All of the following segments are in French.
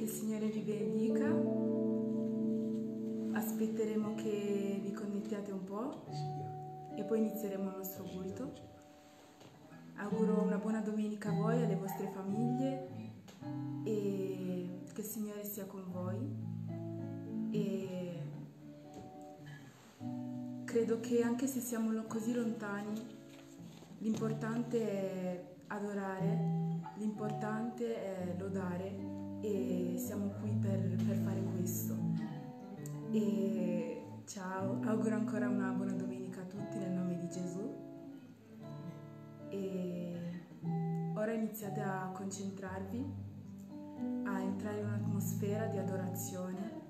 il Signore vi benedica. Aspetteremo che vi connettiate un po' e poi inizieremo il nostro culto. Auguro una buona domenica a voi e alle vostre famiglie e che il Signore sia con voi. E credo che anche se siamo così lontani, l'importante è adorare, l'importante è lodare e siamo qui per fare questo. E ciao, auguro ancora una buona domenica a tutti nel nome di Gesù. E ora iniziate a concentrarvi, a entrare in un'atmosfera di adorazione,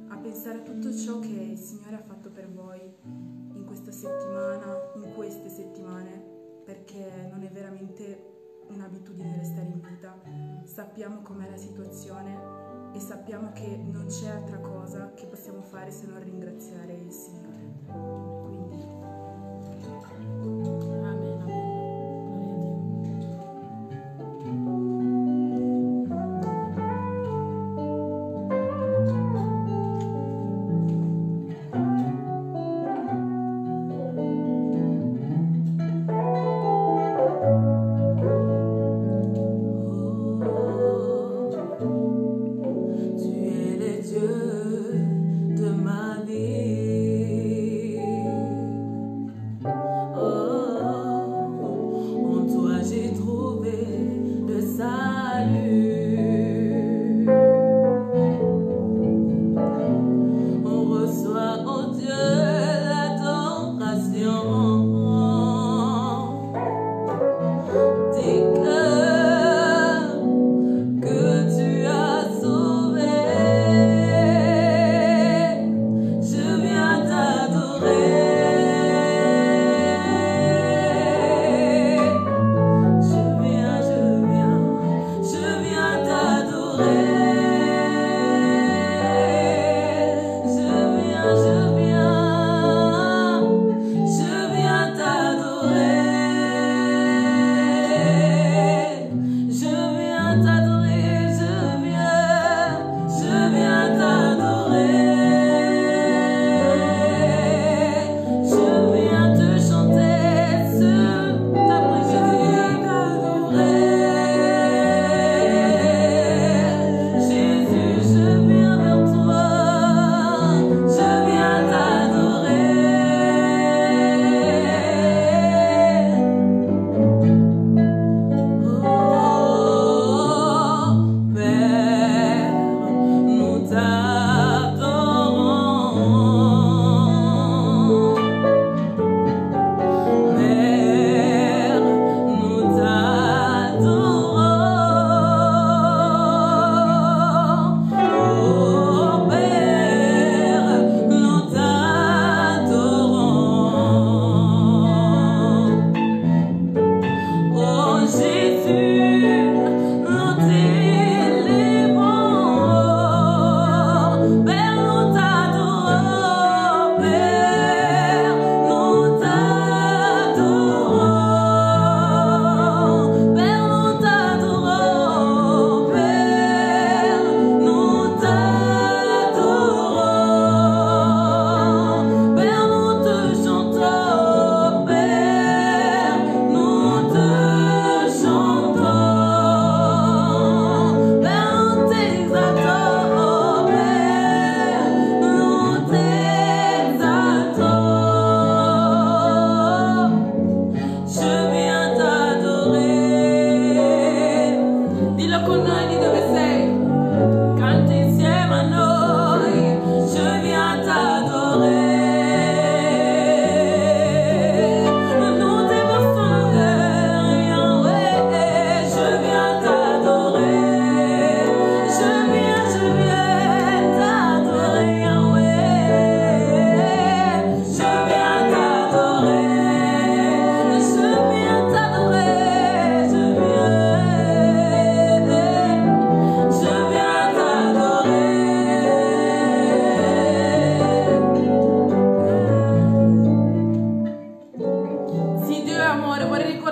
a pensare a tutto ciò che il Signore ha fatto per voi in questa settimana, in queste settimane, perché non è veramente un'abitudine restare in vita. Sappiamo com'è la situazione e sappiamo che non c'è altra cosa che possiamo fare se non ringraziare il Signore. Quindi amen, amen.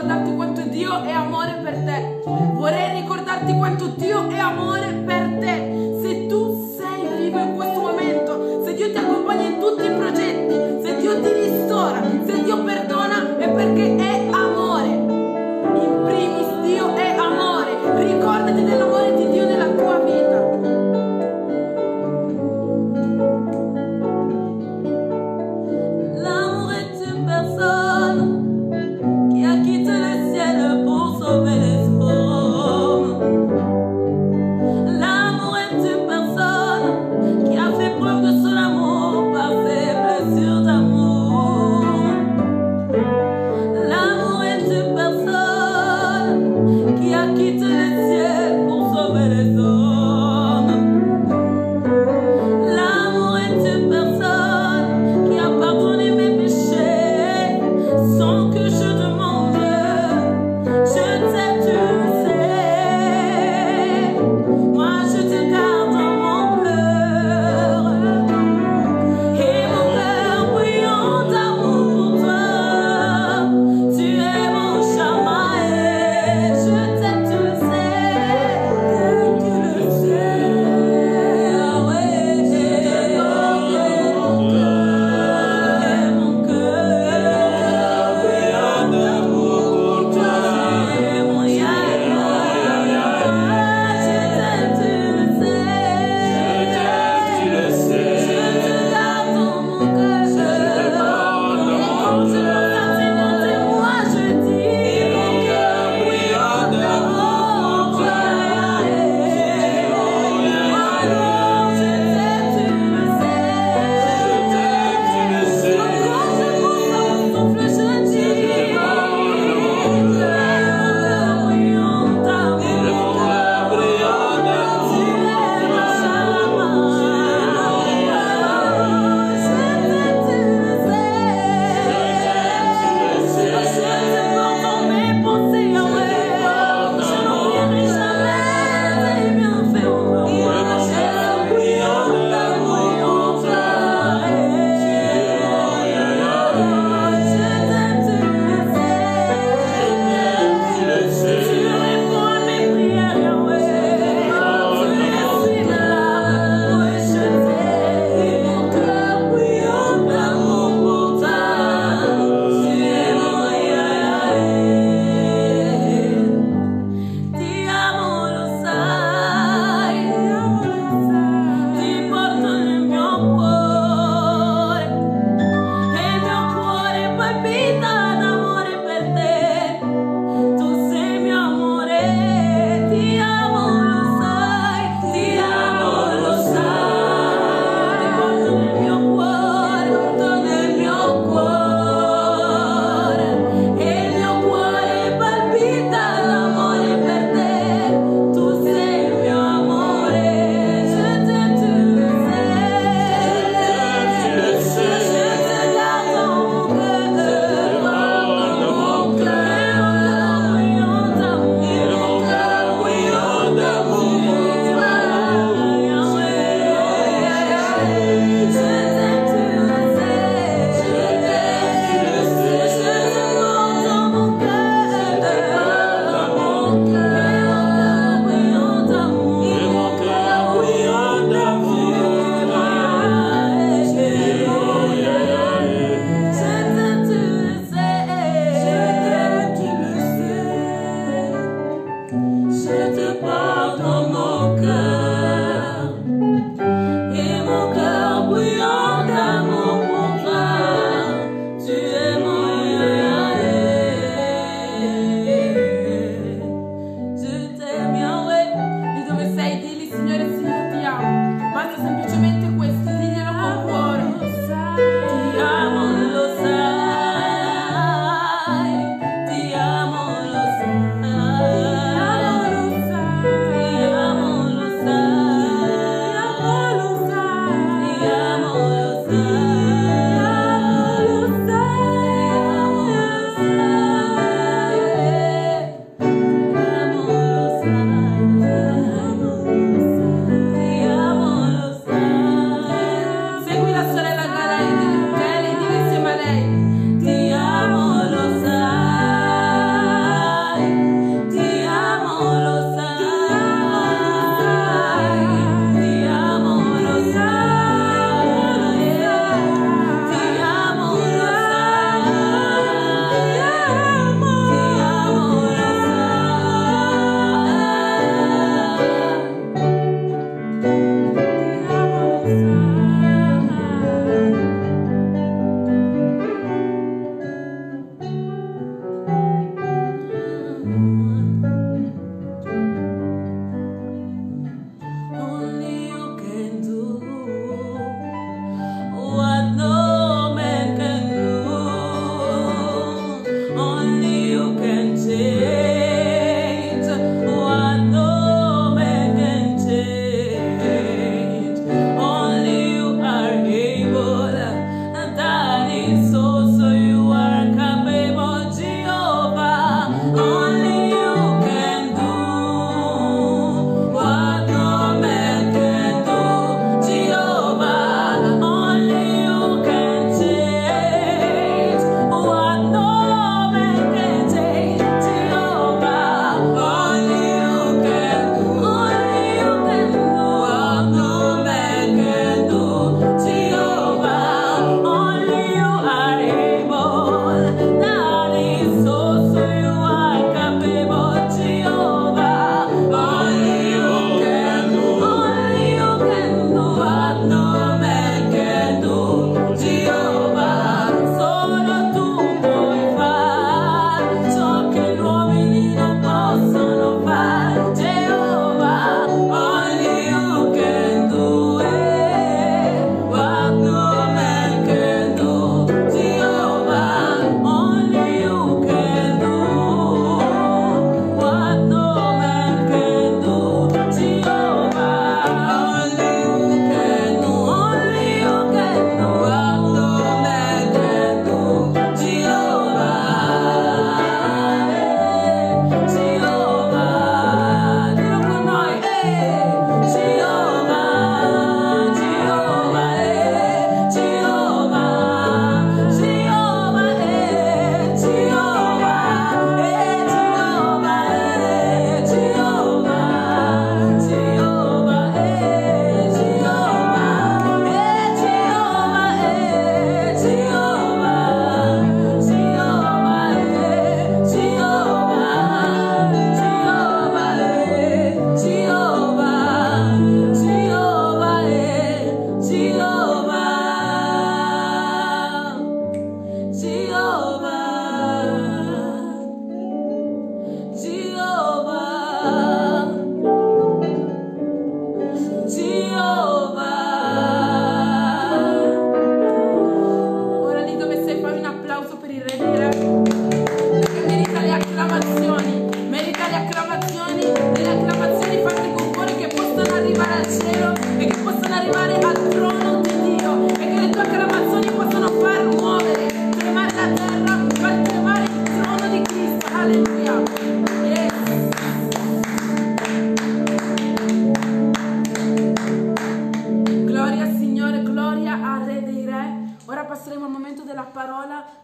ricordarti quanto Dio è amore per te. Vorrei ricordarti quanto Dio è amore per te.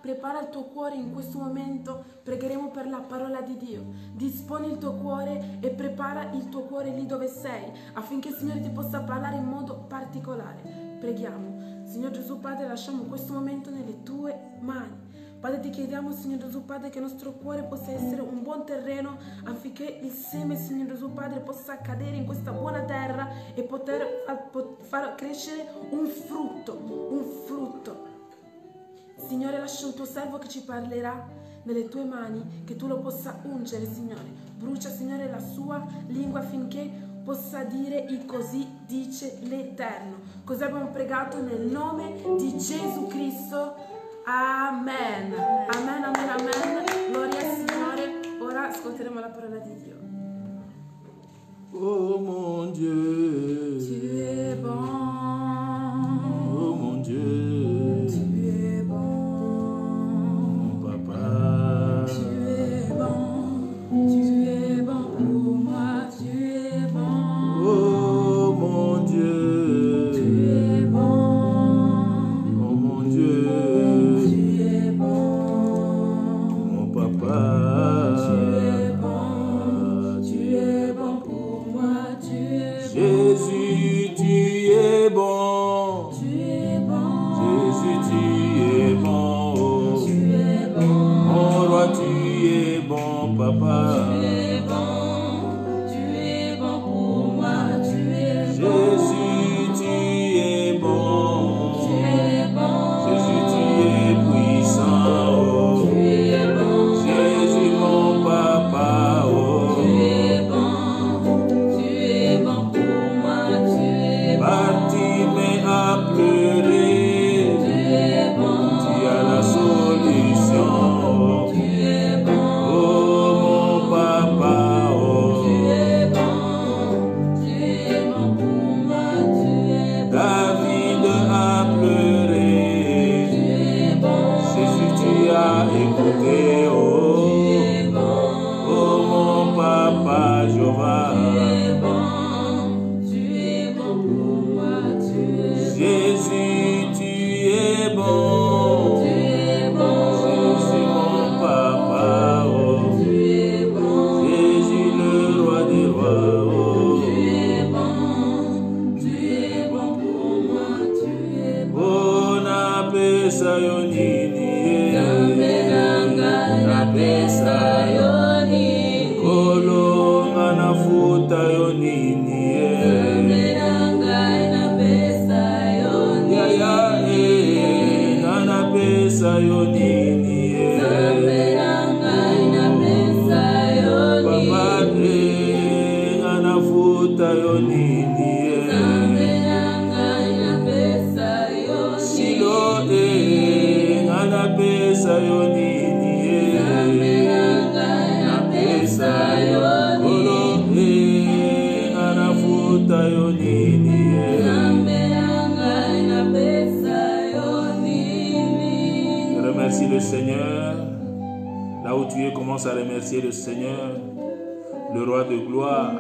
prepara il tuo cuore in questo momento. Pregheremo per la parola di Dio. Disponi il tuo cuore e prepara il tuo cuore lì dove sei, affinché il Signore ti possa parlare in modo particolare. Preghiamo. Signor Gesù Padre, lasciamo questo momento nelle tue mani. Padre, ti chiediamo, Signor Gesù Padre, che il nostro cuore possa essere un buon terreno affinché il seme, Signor Gesù Padre, possa cadere in questa buona terra e poter far crescere un frutto. Signore, lascia un tuo servo che ci parlerà nelle tue mani, che tu lo possa ungere, Signore. Brucia, Signore, la sua lingua affinché possa dire il così dice l'Eterno. Così abbiamo pregato nel nome di Gesù Cristo. Amen. Amen, amen, amen. Gloria al Signore. Ora ascolteremo la parola di Dio. Oh mon Dieu, Tu es bon. oh mon Dieu, Tu es bon. Papa, Tu es bon. Tu es bon pour moi. Tu es bon. oh mon Dieu, Tu es bon. oh mon Dieu, Tu es bon. mon Papa, Tu es bon. Tu es bon pour moi. Tu es bon. Jésus, tu es bon, Tu es bon. Jésus, tu es bon, oh. Tu es bon. Mon roi, tu es bon, Papa, Tu es bon. Tu es bon pour moi. Tu es bon. Jésus, tu es bon, Tu es bon. Jésus, tu es puissant, oh. Tu es bon. Jésus, mon Papa, oh. Tu es bon. Tu es bon pour moi. Tu es bon. Bartimée a pleuré, Tu es bon. tu as la solution, oh. Tu es bon. Oh mon Papa, oh. Tu es bon. Tu es bon pour moi. Tu es bon. David a pleuré, Tu es bon. Jésus, tu as écouté, oh. Tu es bon. Oh mon Papa, Jéhovah. Tu es bon. Tu es bon pour moi. Tu es bon. Jésus, tu es bon. Tu es bon. Jésus, mon Papa, oh. Tu es bon. Jésus, le roi des rois, oh. Tu es bon. Tu es bon pour moi. Tu es bon. Oh, napesa yo nini, Nzambe nanga napesa yo nini. kolonga nafuta yo nini, Nzambe nanga napesa yo ya nini. ya na napesa yo nini, Nzambe nanga napesa yo Papa nini. na nafuta yo nini, Nzambe nanga napesa yo nini. Silo na napesa yo nini, Nzambe nanga napesa yo Kolo nini. na nafuta yo nini, Nzambe nanga napesa yo nini. Remercie le Seigneur. Là où tu es, commence à remercier le Seigneur, le roi de gloire.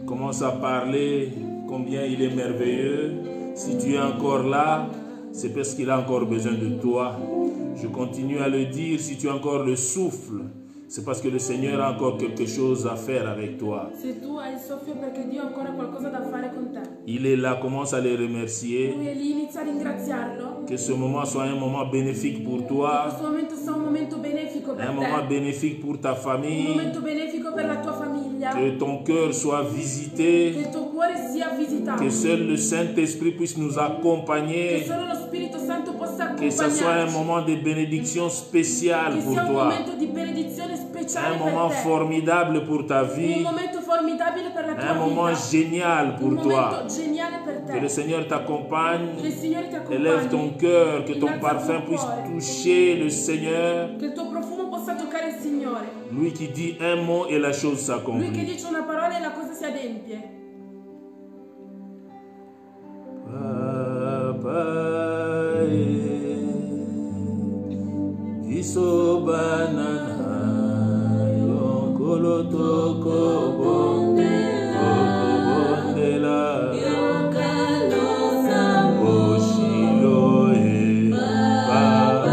Commence à parler combien il est merveilleux. Si tu es encore là, c'est parce qu'il a encore besoin de toi. Je continue à le dire, si tu as encore le souffle, c'est parce que le Seigneur a encore quelque chose à faire avec toi. Se tu hai il soffio perché Dio ha ancora qualcosa da fare con te. Il est là, commence à le remercier. Lui è lì, inizia a ringraziarlo. Que ce moment soit un moment bénéfique pour toi, Questo momento sia un momento benefico per un moment te. bénéfique pour ta Un famille. momento benefico per la tua famiglia. Que ton cœur soit Che visité, il tuo cuore sia visitato. que seul le Saint-Esprit puisse nous Che accompagner, solo lo Spirito Santo possa que ce soit un accompagnarci. moment de bénédiction spéciale Che pour sia un toi, momento di benedizione speciale un per moment te. formidable pour ta Un vie, momento formidabile per la tua un moment vita. génial Un pour momento toi. geniale per Que le te. Seigneur Che t'accompagne, il Signore ti élève ton accompagni. cœur, que ton Innalza parfum il tuo puisse cuore. toucher le Seigneur, Che il tuo profumo possa toccare il Signore. lui qui dit un mot et la chose Lui che s'accomplit. dice una parola e la cosa si adempie. Papa, iso banana, yonkolo toko bondela, Oshilo, Papa,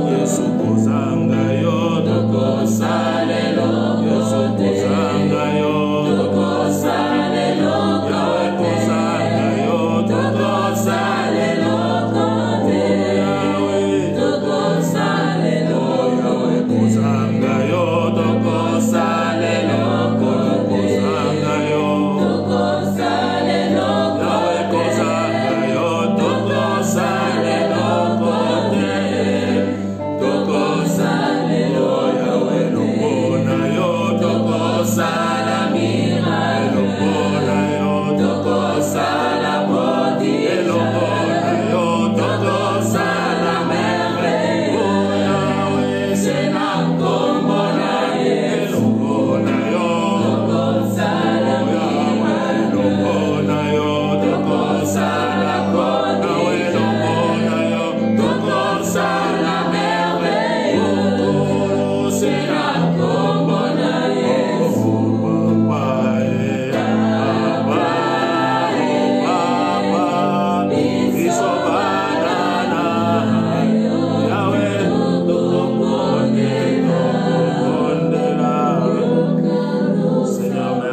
Yesu kozanga yo tokosalelo Yesu kozanga yo tokosalelo Yahweh kozanga yo tokosalelo Yahweh tokosalelo Yahweh kozanga yo tokosalelo kozanga yo tokosalelo Yahweh kozanga yo tokosalelo tokosalelo Yahweh lobona yo tokosala miracle lobona yo tokosala bodi lobona yo tokosala merveille oh Yahweh c'est la kombona lobona yo tokosala Yahweh lobona yo tokosala Yahweh lobona yo tokosala merveille oh c'est la kombona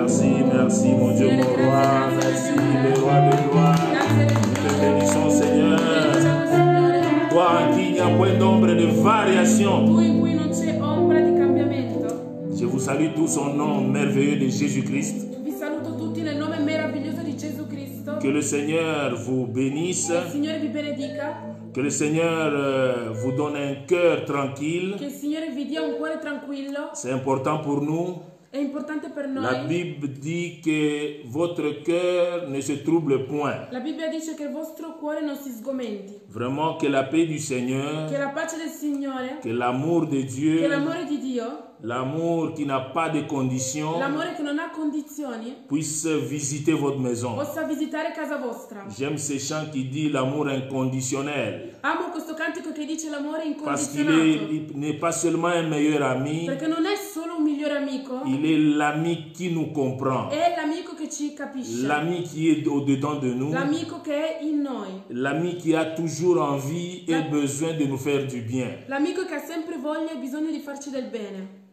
Seigneur, merci mon Dieu, mon roi, merci le roi de gloire. Nous te bénissons, Seigneur. Toi en qui il n'y a point d'ombre de variation. Tu in cui non c'è ombra di cambiamento. Je vous salue tous au nom merveilleux de Jésus-Christ. Vi saluto tutti nel nome meraviglioso di Gesù Cristo. Que le Seigneur vous bénisse. Che il Signore vi benedica. Que le Seigneur vous donne un cœur tranquille. Che il Signore vi dia un cuore tranquillo. C'est important pour nous. È importante per noi. La Bible dit que votre cœur ne se trouble point. La Bibbia dice che il vostro cuore non si sgomenti. Vraiment que la paix du Seigneur, Che la pace del Signore, que l'amour de che Dieu, l'amore di Dio, l'amour qui n'a pas de conditions, l'amore che non ha condizioni, puisse visiter votre maison. possa visitare casa vostra. J'aime ce chant qui dit l'amour inconditionnel. Amo questo cantico che dice l'amore Parce qu'il incondizionato. il n'est pas seulement un meilleur ami, Perché non è solo un migliore amico, il est l'ami qui nous comprend. è l'amico che ci capisce. L'ami qui est au-dedans de nous. L'amico che è in noi. L'ami qui a toujours envie et besoin de nous faire du bien. L'amico che ha sempre voglia e bisogno di farci del bene.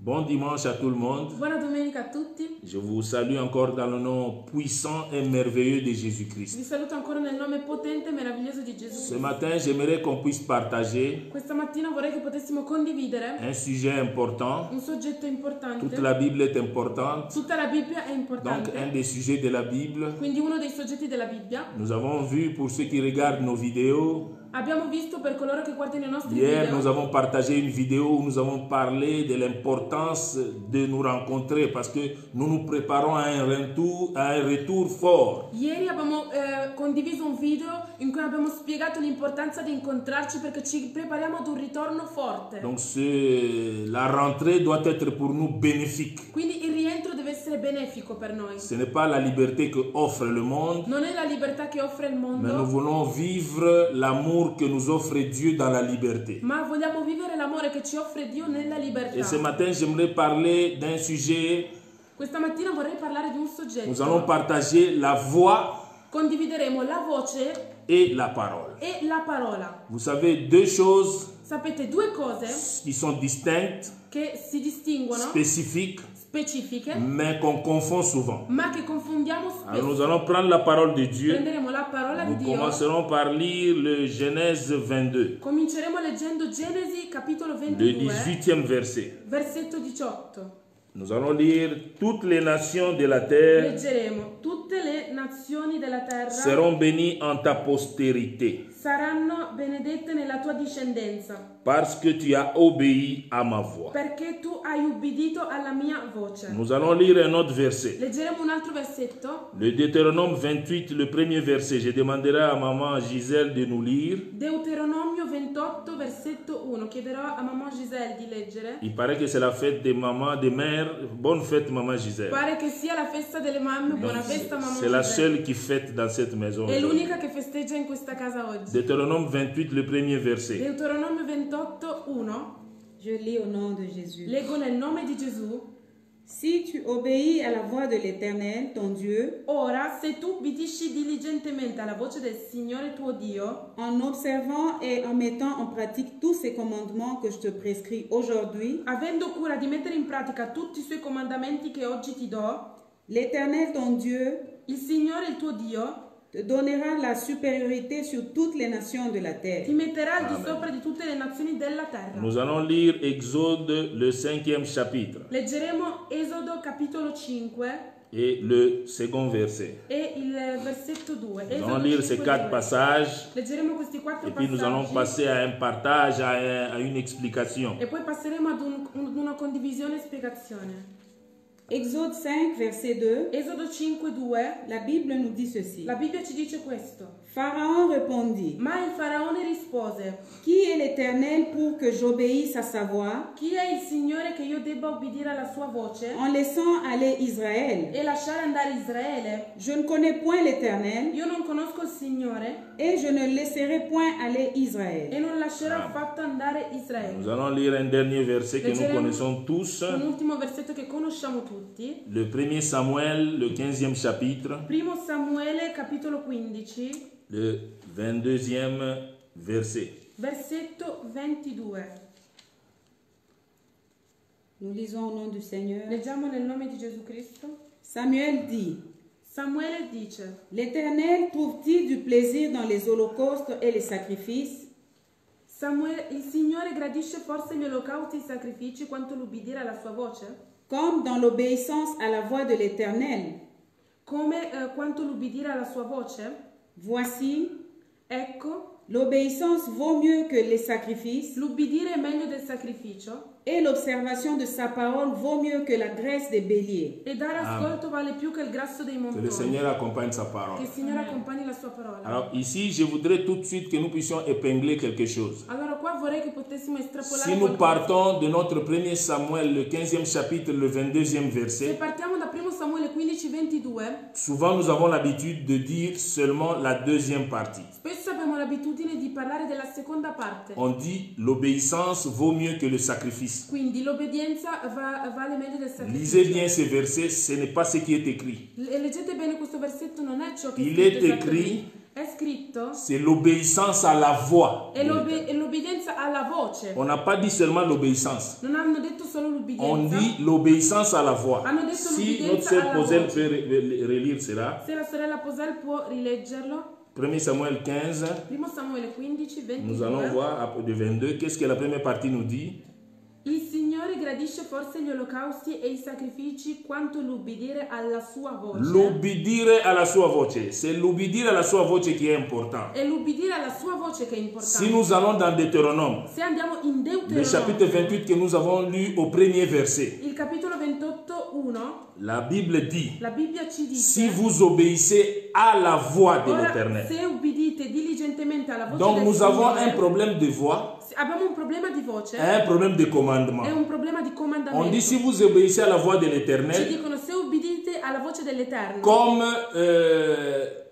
Bon dimanche à tout le monde. Buona domenica a tutti. Je vous salue encore dans le nom puissant et merveilleux de Jésus-Christ. Vi saluto ancora nel nome potente e meraviglioso di Gesù Ce Cristo. matin, j'aimerais qu'on puisse partager Questa mattina vorrei che potessimo condividere un sujet important. un soggetto importante. Toute la Bible est importante. Tutta la Bibbia è Donc, importante. un des sujets de la Bible. Quindi uno dei soggetti della Bibbia. Nous avons vu, pour ceux qui regardent nos vidéos, Abbiamo visto per coloro che guardano i nostri hier, video. nous avons partagé une vidéo où nous avons parlé de l'importance de nous rencontrer parce que nous nous préparons à un retour fort. Ieri abbiamo condiviso un video in cui abbiamo spiegato l'importanza di incontrarci perché ci prepariamo ad un ritorno forte. Donc, la rentrée doit être pour nous bénéfique. Quindi il rientro deve essere benefico per noi. Ce n'est pas la liberté que offre le monde, Non è la libertà che offre il mais nous mondo, voulons vivre l'amour que nous offre Dieu dans la liberté. ma vogliamo vivere l'amore che ci offre Dio nella Et libertà. ce matin, j'aimerais parler d'un sujet. Questa mattina vorrei parlare di un soggetto. Nous allons partager la voix Condivideremo la voce et la parole. e la parola. Vous savez, deux choses Sapete, due cose qui sont distinctes, che si distinguono, spécifiques, specifiche, mais qu'on confond souvent. ma che confondiamo Alors nous spesso. allons prendre la parole de Dieu. Prenderemo la parola di Nous Dio. commencerons par lire le Genèse 22, Cominceremo leggendo Genesi capitolo le 22, 18e verset. versetto 18. Nous allons lire toutes les nations de la terre Leggeremo: tutte le nazioni della terra seront bénies en ta postérité, saranno benedette nella tua discendenza, parce que tu as obéi à ma voix. perché tu hai ubbidito alla mia voce. Nous allons lire un autre verset. Leggeremo un altro versetto, Le Deutéronome 28, le premier verset. Je demanderai à maman Gisèle de nous lire. Deuteronomio 28, versetto 1. Chiederò a mamma Giselle di leggere. Il paraît que c'est la fête des mamans, des mères. Bonne fête, maman Gisèle. Pare che sia la festa delle mamme, buona festa mamma C'est la Giselle. seule qui fête dans cette maison. È l'unica che festeggia in questa casa oggi. Deutéronome 28, le premier verset. Deuteronomio 28, 1. Je lis au nom de Jésus. Leggo nel nome di Gesù. Si tu obéis à la voix de l'Éternel, ton Dieu, Ora, se tu obbedisci diligentemente alla voce del Signore tuo Dio, en observant et en mettant en pratique tous ces commandements que je te prescris aujourd'hui, avendo cura di mettere in pratica tutti i suoi comandamenti che oggi ti do, l'Éternel, ton Dieu, il Signore, il tuo Dio, te donnera la supériorité sur toutes les nations de la ti terre. metterà al di Amen. sopra di tutte le nazioni della terra. Nous allons lire Exode, le 5e chapitre Leggeremo Esodo capitolo 5 et le second verset. e il versetto 2. Nous allons lire ces 4 passages Leggeremo questi 4 et puis nous allons passaggi passer à un partage, à une explication. e poi passeremo ad una condivisione e spiegazione. Exode 5, verset 2, Esodo 5, 2, la Bible nous dit ceci. la Bibbia ci dice questo. Pharaon répondit, Ma il faraone rispose: qui est l'Éternel pour que j'obéisse à sa voix, chi è il Signore che io debba obbedire alla sua voce en laissant aller Israël? e lasciare andare Israele? Je ne connais point l'Éternel, Io non conosco il Signore et je ne laisserai point aller Israël. e non lascerò affatto andare Nous Israele. allons lire un dernier verset que nous Leggeremo connaissons tous. un ultimo versetto che conosciamo tutti. Le 1er Samuel, le 15e chapitre, Primo Samuele capitolo 15, le 22e verset. versetto 22. Nous lisons au nom du Seigneur. Leggiamo nel nome di Gesù Cristo. Samuel dit, Samuele dice: l'Éternel trouve-t-il du plaisir dans les holocaustes et les sacrifices? Il Signore gradisce forse gli olocausti e i sacrifici quanto l'ubbidire alla sua voce? Comme dans l'obéissance à la voix de l'Éternel. Come quanto l'ubbidire alla sua voce? Voici, Ecco, l'obéissance vaut mieux que les sacrifices, l'ubbidire è meglio del sacrificio et l'observation de sa parole vaut mieux que la graisse des béliers. e dare ascolto vale più che il grasso dei Que le montoni. Seigneur accompagne sa Che parole. il Signore accompagni la sua parola. Alors ici, je voudrais tout de suite que nous puissions épingler quelque chose. Allora qua vorrei che potessimo estrapolare Si nous qualcosa. partons de notre 1er Samuel, le 15e chapitre, le 22e Se verset, partiamo da 1 Samuele 15:22, souvent nous avons l'habitude de dire seulement la deuxième partie. spesso abbiamo l'abitudine di parlare della seconda parte. On dit l'obéissance vaut mieux que le sacrifice. Quindi l'obbedienza vale meglio del Lisez sacrificio. bien ces versets, ce n'est pas ce qui est écrit. E leggete bene questo versetto, non è ciò che Il scritto est écrit, esattamente. È scritto c'est l'obéissance à la voix. e l'obbedienza alla voce. On n'a pas dit seulement l'obéissance. Non hanno detto solo On l'ubbidienza. dit l'obéissance à la voix. Hanno detto Si l'obbedienza notre sœur alla Posel voce. peut relire cela, Se la sorella Posel può rileggerlo. 1 Samuel 15, 1 Samuele 15, nous allons 22. voir à de 22, qu'est-ce que la première partie nous dit? Il Signore gradisce forse gli olocausti e i sacrifici quanto l'ubbidire alla sua voce. L'obbedire alla sua voce. C'est l'obbedire alla sua voce qui est important. È l'ubbidire alla sua voce che è importante. Si nous allons dans Deutéronome, Se andiamo in le chapitre Deuteronomio, 28 que nous avons lu au premier verset, il capitolo 28, 1, la Bible dit, la Bibbia ci dice: si vous obéissez à la voix de ora, l'Éternel. se ubbidite diligentemente alla voce Donc del nous avons Signore, un problème de voix, abbiamo un problema di voce un problème de commandement. e un problema di comandamento. On dit si vous obéissez à la voix de Ci l'Éternel, dicono se ubbidite alla voce dell'Eterno, comme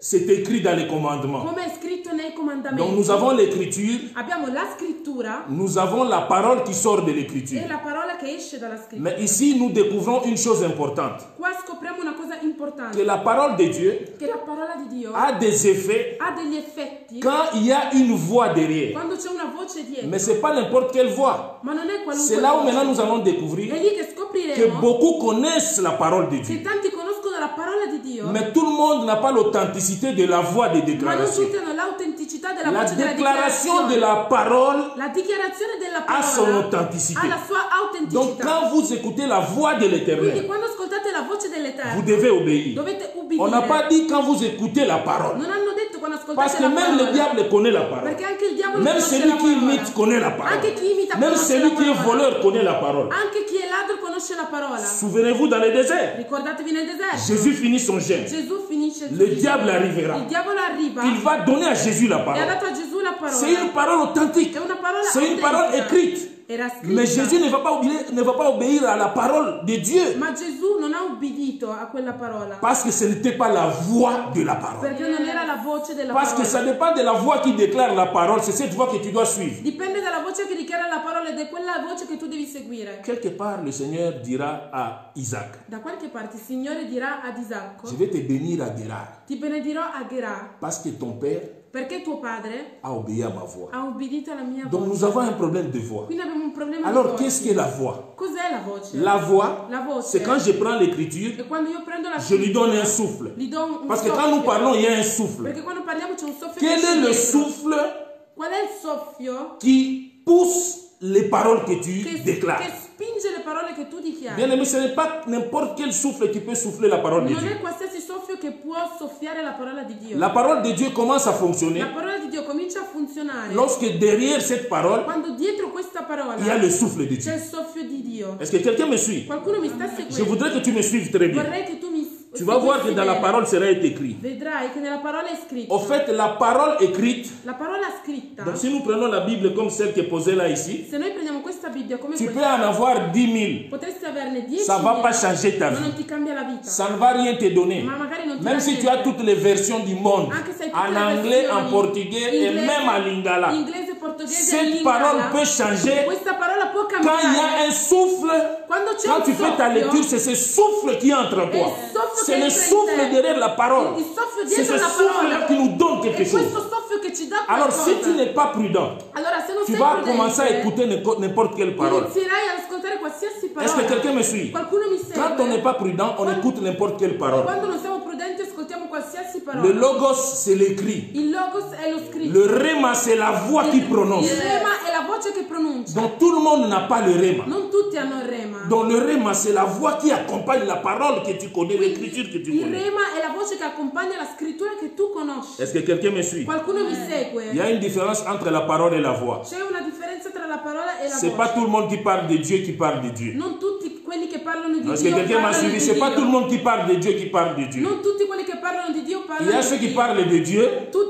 c'est écrit dans les commandements. come è scritto nei comandamenti. Donc nous avons l'écriture, Abbiamo la scrittura nous avons la parole qui sort de l'écriture. e la parola che esce dalla scrittura. Mais ici, nous découvrons une chose importante, Qua scopriamo una cosa importante, que la parole de Dieu che la parola di Dio a des effets ha degli effetti quand il y a une voix derrière. quando c'è una voce dietro, Mais ce n'est pas n'importe quelle voix. ma non è qualunque C'est là où voce. maintenant nous allons È découvrir lì che que scopriremo beaucoup connaissent la parole de che Dieu. tanti conoscono la parola di Dio, Mais tout le monde n'a pas l'authenticité de la voix de ma non déclaration. tutti hanno l'autenticità della La voce della déclaration de dichiarazione. la parole La dichiarazione della a son parola authenticité. ha la sua Donc autenticità. quand vous écoutez la voix de Quindi l'Éternel, quando ascoltate la voce vous dell'Eterno devez obéir. dovete On n'a ubbidire. pas dit quand vous écoutez la parole. Non hanno detto quando Parce ascoltate que la même le parola, diable connaît la parole. perché anche il diavolo Même conosce celui la qui parola. imite connaît la parole. Anche chi imita Même conosce celui la qui est parola. voleur connaît la parole. Anche chi è ladro conosce la parola. Souvenez-vous dans le désert, Ricordatevi nel deserto. Jésus finit son jeûne. Gesù finisce il Le suo diable digiuno. arriverà. Il diavolo arriva Il va donner à Jésus la e ha parole. dato a Gesù la parola. C'est une parole authentique. È una parola C'est une parole autentica. écrite. era Mais scritta. Jésus ne va pas obéir à la parole de Dieu. Ma Gesù non ha ubbidito a quella parola. Parce que ce n'était pas la voix de la parole. Perché non era la voce della Parce que ça parola. dépend de la voix qui déclare la parole. C'est cette voix que tu dois suivre. Dipende dalla voce che dichiara la parola ed è quella voce che tu devi seguire. Quelque part, le Seigneur dira à Isaac, Da qualche parte il Signore dirà ad je Isacco: vais te bénir à Guérar. ti benedirò a Gerar, Parce que ton père perché tuo padre a obéi à ma voix. ha ubbidito alla mia Donc nous voce. avons un problème de voix. Quindi abbiamo un problema di Alors voce. qu'est-ce qu'est la voix? Cos'è la voce? La voix, La voce c'est quand je prends l'écriture, è quando io prendo la je lui donne un scrittura, souffle. gli do un Parce que soffio. quand nous parlons, il y a un souffle. Perché quando parliamo c'è un soffio Quel che est le esce dentro. souffle Qual è il soffio qui pousse les paroles que tu che déclares? spinge le parole che tu dichiari? Bien aimé, ce n'est pas n'importe quel souffle qui peut souffler la parole de Non Dieu. è qualsiasi soffio che può soffiare la parola di Dio. La parole de Dieu commence à La fonctionner parola di Dio comincia a funzionare lorsque derrière cette parole, quando dietro questa parola il y a le souffle de c'è Dieu. il soffio di Dio. Est-ce que quelqu'un me suit? Qualcuno mi sta Je seguendo? voudrais que tu me suives très bien. Vorrei che tu mi Tu vas voir que dans la bene. parole sera écrit. Vedrai che nella parola è scritto. Au fait, la parole écrite, La parola scritta. donc si nous prenons la Bible comme celle qui est posée là ici, Se noi prendiamo questa Bibbia come tu peux questa, en avoir 10 000. potresti averne 10. Ça ne va pas changer ta ma vie. non ti cambia la vita. Ça ne va rien te donner. Ma magari non ti Même dà si tu niente. as toutes les versions du monde, Anche se hai tutte en le anglais, versioni, en portugais et inglese, même en lingala, inglese, portoghese e cette lingala, parole peut changer questa parola può quand il y a cambiare. un souffle. Quando c'è Quand un tu fais ta soffio, lecture, c'est ce souffle qui entre en toi. il soffio C'est che le entra in souffle te. derrière la parole. Il soffio C'est dietro ce la souffle-là parola. qui nous donne quelque È chose. questo soffio che ci dà Alors, qualcosa. si tu n'es pas prudent, Allora, se non tu sei vas prudente, commencer à écouter n'importe quelle parole. inizierai ad ascoltare qualsiasi Est-ce parola. que quelqu'un me suit? Qualcuno mi segue? Quand on n'est pas prudent, on écoute n'importe quelle parole. Quando non siamo prudenti ascoltiamo qualsiasi parola. Le logos, c'est l'écrit. Il logos è lo scritto. Le rema, c'est la voix qui prononce. Il rema è la voce che pronuncia. Donc, tout le monde n'a pas le rema. Non tutti hanno il rema. Donc, le rema, c'est la voix qui accompagne la parole que tu connais, l'écriture que tu Il connais. rema è la voce che accompagna la scrittura che tu conosci. Est-ce que quelqu'un me suit? Qualcuno mi Il y segue? a une différence entre la parole et la voix. C'è una differenza tra la parola e la C'est pas voce. tout le monde qui parle de Dieu qui parle de Dieu. Non tutti quelli che parlano di Est-ce que Dio quelqu'un m'a parlano suivi? di C'est pas tout le Dio. monde qui parle de Dieu qui parle de Dieu. Non tutti quelli che parlano di Dio Il y parlano a di ceux qui Dio. parlent de Dieu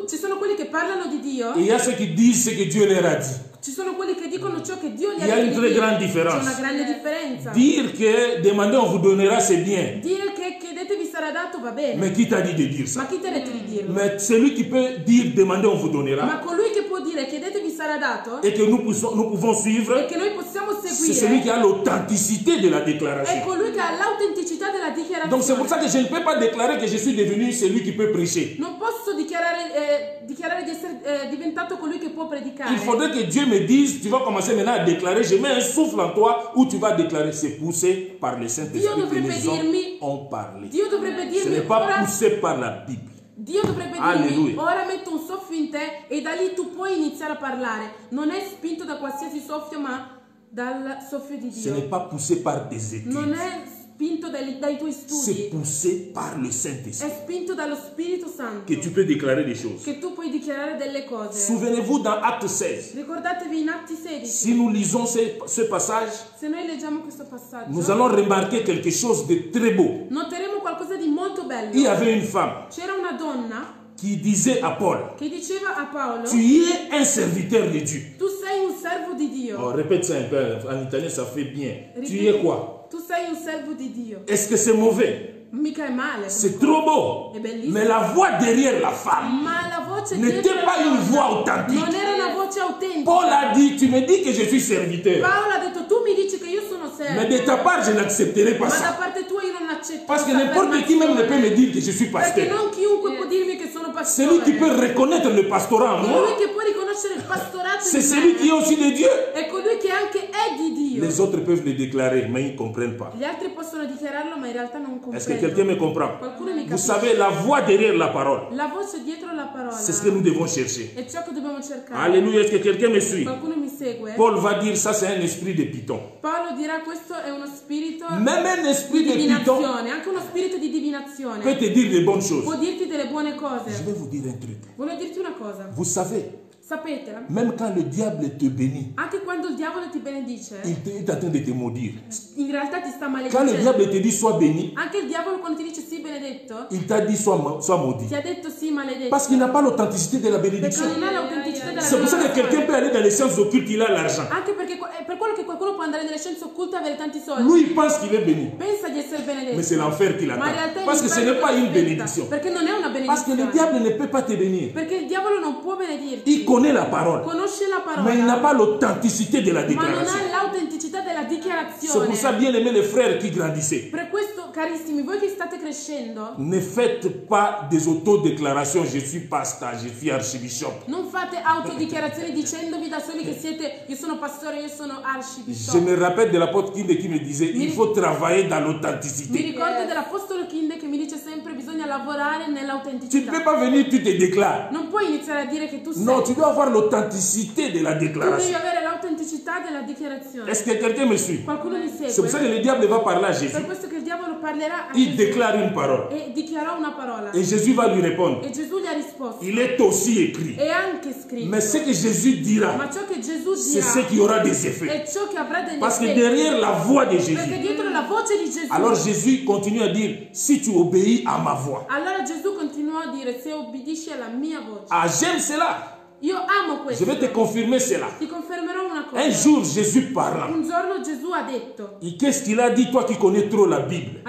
Ci sono quelli che parlano di Dio. et il y a ceux qui disent ce que Dieu leur a dit. Ci sono quelli che dicono ciò che Dio gli Il ha y a detto une di très dire. grande différence. C'è una grande differenza. Dire que demandez, on vous donnera, c'est bien. Dire che chiedetevi sarà dato va bene. Mais qui t'a dit de dire ça? Ma chi te l'ha detto di dirlo? Mais celui qui peut dire demandez, on vous Ma donnera colui che può dire chiedetevi sarà dato et que nous pouvons e suivre, che noi possiamo c'est celui qui seguire a l'authenticité de la è déclaration. colui che ha l'autenticità della Donc c'est pour dichiarazione. ça que je ne peux pas déclarer que je suis devenu celui qui peut prêcher. Non posso dichiarare di essere diventato colui che può predicare. Il faudrait que Dieu me dise, tu vas commencer maintenant à déclarer, je mets un souffle en toi où tu vas déclarer. C'est poussé par le Saint-Esprit Dio que dovrebbe les hommes dirmi- ont parlé. Dio dovrebbe Ce dirmi n'est pas ora, poussé par la Bible. Dio dovrebbe Alleluia. dirmi ora metto un soffio in te e da lì tu puoi iniziare a parlare. Non è spinto da qualsiasi soffio ma dal soffio di Ce n'est Dio. pas poussé par des études. Non è spinto dai tuoi C'est studi, poussé par le è Saint-Esprit spinto dallo Spirito Santo que tu peux déclarer des choses. che tu puoi dichiarare delle cose. Souvenez-vous dans Acte 16, Ricordatevi in Atti 16, si nous lisons ce passage, se noi leggiamo questo passaggio, nous allons remarquer quelque chose de très beau. noteremo qualcosa di molto bello. Il y avait une femme C'era una donna qui disait à Paul, che diceva a Paolo, tu es un serviteur de Dieu. tu sei un servo di Dio. Oh, répète ça un peu, en italien ça fait bien. Tu es quoi? Tu sei un servo di Dio. Est-ce que c'est mauvais? Mica è male. C'est trop beau. È bellissimo. Mais la voix derrière la femme Ma la voce n'était dietro pas la une donna voix authentique. non era una voce autentica. Paul a dit, tu me dis que je suis serviteur. Paolo ha detto, tu mi dici che io sono servo. Mais de ta part, je n'accepterai pas Ma da ça. parte tua io non accetto Parce que questa n'importe qui même ne peut me affermazione. dire que je suis Perché pasteur. non chiunque può dirmi che sono pastore. Celui qui peut reconnaître le pastorat en moi, Colui che può riconoscere il pastorato c'est in celui me qui est aussi de Dieu. è colui che anche è di Dio. Les autres peuvent le déclarer, mais ils ne comprennent pas. Gli altri possono dichiararlo ma in realtà non Est-ce que quelqu'un comprendono. me comprend? Qualcuno mi Vous capisce. savez, la voix derrière la parole, La voce dietro la parola c'est ce que nous devons chercher. è ciò che dobbiamo cercare. Alléluia, est-ce que quelqu'un me suit? Qualcuno mi segue? Paul va dire, ça c'est un esprit de python. Paolo dirà questo è uno spirito Même un di esprit de python divinazione, anche uno spirito di divinazione. peut te dire de bonnes choses. Può dirti delle buone Je cose. vais vous dire un truc. Voglio dirti una cosa. Vous savez, Sapete, même quand le diable te bénit, anche quando il diavolo ti benedice, il est en train de te maudire. in realtà ti sta Quand le maledicendo. diable te dit sois béni, Anche il diavolo quando ti dice sì benedetto, il t'a dit sois maudit. ti ha detto sì maledetto. Parce qu'il n'a pas l'authenticité de la Perché bénédiction. non ha l'autenticità della C'est pour ça que quelqu'un benedizione. peut aller dans les sciences occultes, il a l'argent. Anche perché è per quello che qualcuno può andare nelle scienze occulte e avere tanti soldi. Lui, il pense qu'il est béni. Pensa di essere benedetto. Mais c'est l'enfer qui Ma in l'attend. realtà è Parce que ce l'inferno n'est pas che une ti aspetta. bénédiction. Perché non è una Parce que le benedizione. diable ne peut pas te bénir. Perché il diavolo non può benedirti. Il connaît la parole. Conosce la parola. Mais il n'a pas l'authenticité de la ma non déclaration. ha l'autenticità della C'est dichiarazione. pour ça, bien aimés les frères qui grandissaient, Per questo, carissimi, voi che state crescendo, ne faites pas des autodéclarations. Je suis pasteur, je suis archibishop. non fate autodichiarazioni dicendovi da soli che siete io sono pastore, io sono Je arcibiscoppo. me rappelle de l'apôtre Kinde qui me disait, il faut travailler dans Mi l'authenticité. ricordo dell'apostolo Kinde che mi dice sempre bisogna lavorare Tu ne nell'autenticità. peux pas venir, tu te déclares. Non puoi iniziare a dire che tu sei. Non, tu dois avoir l'authenticité de la Tu devi déclaration. avere l'autenticità della dichiarazione. Est-ce que quelqu'un me suit? Qualcuno mi C'est pour ça segue? que le diable va parler à Jésus. Per questo che il diavolo parlerà a Il Gesù déclare une parole. e dichiarò una parola. Et Jésus va lui répondre. E Gesù gli ha risposto. Il est aussi écrit. È anche scritto. Mais ce que Jésus dira, Ma ciò che Gesù c'est dirà ce qui aura des effets. è ciò che avrà degli Parce que effetti. derrière la voix de Perché Jésus, dietro la voce di Gesù. alors Jésus continue à dire, si tu obéis à ma voix. Allora Gesù continuò a dire se obbedisci alla mia voce. Ah, j'aime cela. Io amo Je questo. vais te confirmer cela. Ti confermerò una cosa. Un jour, Jésus parlant, Un giorno Gesù ha detto, et qu'est-ce qu'il a dit, toi qui connais trop la Bible?